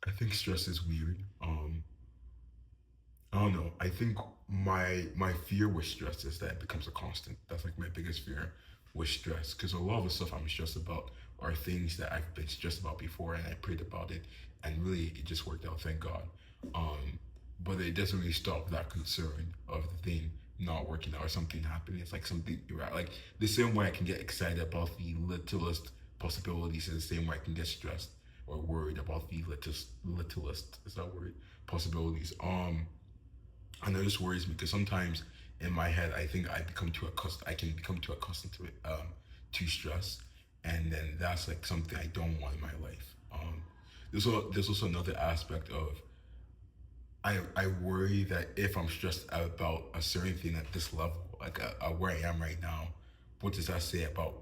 I think stress is weird. I don't know. I think my fear with stress is that it becomes a constant. That's like my biggest fear with stress, because a lot of the stuff I'm stressed about are things that I've been stressed about before, and I prayed about it, and really it just worked out. Thank God. Um, but it doesn't really stop that concern of the thing not working out or something happening. It's like something right. Like the same way I can get excited about the littlest possibilities, is the same way I can get stressed or worried about the littlest is that word possibilities. And it just worries me because sometimes in my head I think I can become too accustomed to it, to stress, and then that's like something I don't want in my life. There's also another aspect of I worry that if I'm stressed about a certain thing at this level, like where I am right now, what does that say about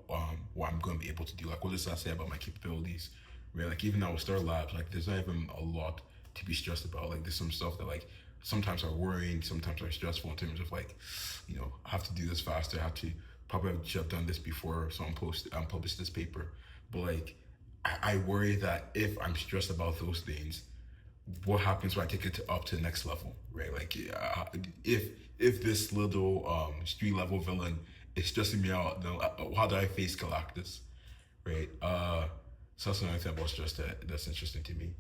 what I'm going to be able to do? Like, what does that say about my capabilities? Right? Like, even now with Star Labs, like, there's not even a lot to be stressed about. Like, there's some stuff that like sometimes are worrying, sometimes are stressful in terms of like, I have to do this faster. I have to should have done this before someone published this paper. But like, I worry that if I'm stressed about those things, what happens when I take it up to the next level, right? Like, if this little street level villain is stressing me out, then how do I face Galactus, right? So that's another thing about stress that's interesting to me.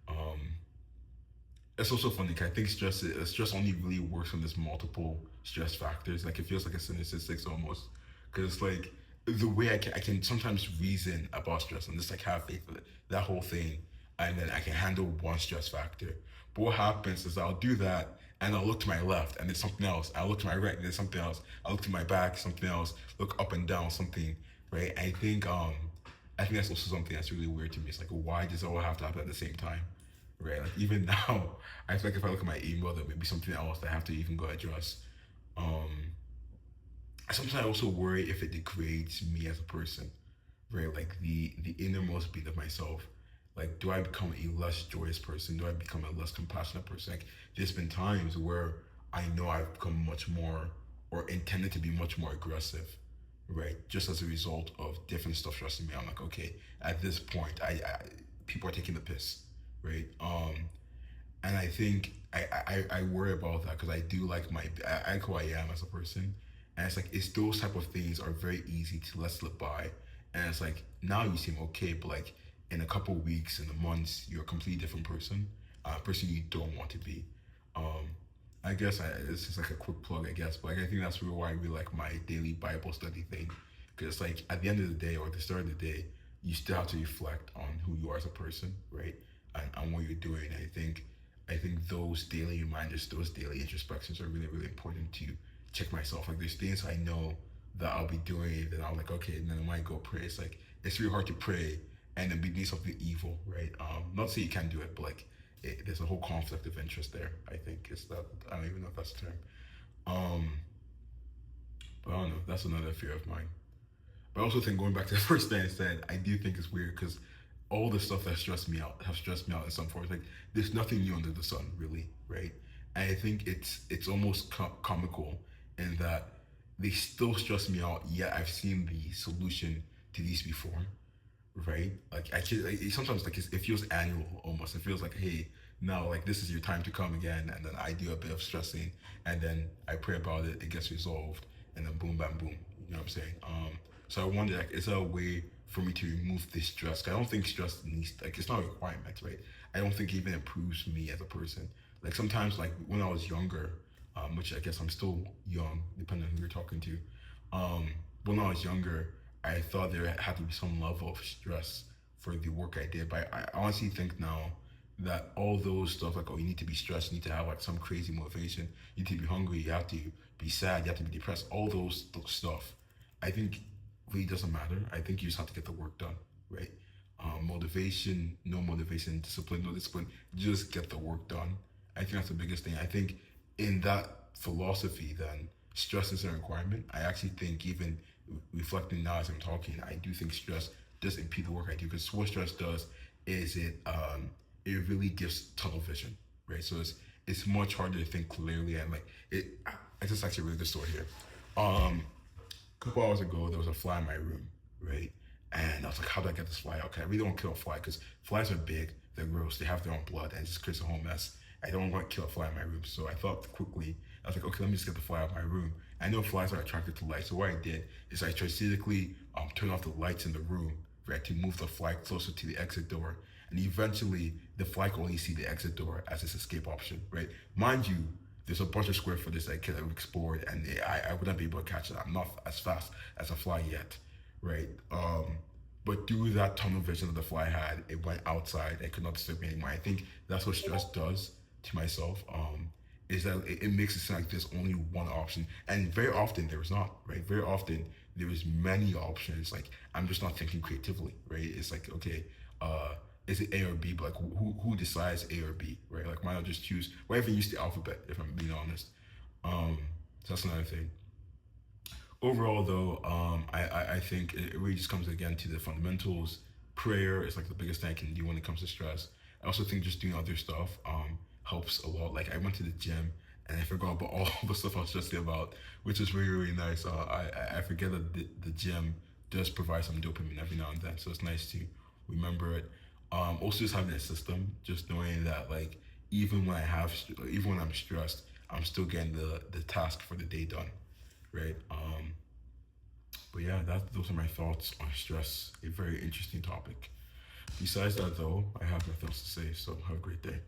Um, it's also funny 'cause I think stress only really works when there's multiple stress factors. Like it feels like a synergistic almost, because it's like the way I can sometimes reason about stress and just like have faith in it, that whole thing, and then I can handle one stress factor. But what happens is I'll do that and I'll look to my left and there's something else. I look to my right and there's something else. I look to my back, something else. Look up and down, something, right? I think that's also something that's really weird to me. It's like, why does it all have to happen at the same time? Right? Like even now, I feel like if I look at my email, there may be something else that I have to even go address. Um, Sometimes I also worry if it degrades me as a person, right? Like the innermost being of myself. Like, do I become a less joyous person? Do I become a less compassionate person? Like, there's been times where I know I've become much more, or intended to be much more aggressive, right? Just as a result of different stuff stressing me. I'm like, okay, at this point, people are taking the piss, right? And I think I worry about that because I do like I like who I am as a person, and it's like it's those type of things are very easy to let slip by, and it's like now you seem okay, but like in a couple of weeks, in the months, you're a completely different person, a person you don't want to be. Um, I guess it's just like a quick plug, I guess, but like I think that's really why I really like my daily Bible study thing, because like at the end of the day or at the start of the day, you still have to reflect on who you are as a person, right? And what you're doing. I think those daily reminders, those daily introspections are really, really important to check myself. Like there's things I know that I'll be doing, then I'm like, okay, and then I might go pray. It's like it's really hard to pray and then be doing something evil, right? Not to say you can't do it, but like there's a whole conflict of interest there. I think it's that I don't even know if that's the term. Um, but I don't know. That's another fear of mine. But I also think going back to the first thing I said, I do think it's weird because all the stuff that stressed me out have stressed me out in some form. Like there's nothing new under the sun, really, right? And I think it's almost comical in that they still stress me out. Yet I've seen the solution to these before, right? Like actually, sometimes like it feels annual almost. It feels like, hey, now like this is your time to come again, and then I do a bit of stressing, and then I pray about it, it gets resolved, and then boom, bam, boom. You know what I'm saying? So I wonder, like, is there a way for me to remove this stress? 'Cause I don't think stress needs like it's not a requirement, right? I don't think it even improves me as a person. Like sometimes, like when I was younger, which I guess I'm still young, depending on who you're talking to. Um, when I was younger, I thought there had to be some level of stress for the work I did. But I honestly think now that all those stuff, like, oh, you need to be stressed, you need to have like some crazy motivation, you need to be hungry, you have to be sad, you have to be depressed, all those stuff, I think really doesn't matter. I think you just have to get the work done, right? Motivation, no motivation, discipline, no discipline, just get the work done. I think that's the biggest thing. I think in that philosophy, then stress is a requirement. I actually think even reflecting now as I'm talking, I do think stress does impede the work I do because what stress does is it really gives tunnel vision, right? So it's much harder to think clearly and like it. It's just actually a really good story here. A couple hours ago, there was a fly in my room, right? And I was like, how do I get this fly out? Okay, I really don't kill a fly because flies are big, they're gross. They have their own blood, and it just creates a whole mess. I don't want to kill a fly in my room, so I thought quickly. I was like, okay, let me just get the fly out of my room. I know flies are attracted to light, so what I did is I strategically turned off the lights in the room, right, to move the fly closer to the exit door, and eventually the fly can only see the exit door as its escape option, right? Mind you, there's a bunch of square footage that I could have explored, and I wouldn't be able to catch it. I'm not as fast as a fly yet, right? But through that tunnel vision that the fly had, it went outside. It could not disturb me anymore. I think that's what stress does to myself. Is that it makes it seem like there's only one option, and very often there is not, right? Very often there is many options. Like I'm just not thinking creatively, right? It's like okay, is it A or B? But like who decides A or B, right? Like why not just choose? Why even use the alphabet? If I'm being honest, so that's another thing. Overall, though, I think it really just comes again to the fundamentals. Prayer is like the biggest thing I can do when it comes to stress. I also think just doing other stuff helps a lot. Like I went to the gym and I forgot about all the stuff I was stressing about, which is really really nice. I forget that the gym does provide some dopamine every now and then, so it's nice to remember it. Also, just having a system, just knowing that like even when I'm stressed, I'm still getting the task for the day done, right? But yeah, those are my thoughts on stress. A very interesting topic. Besides that, though, I have nothing else to say. So have a great day.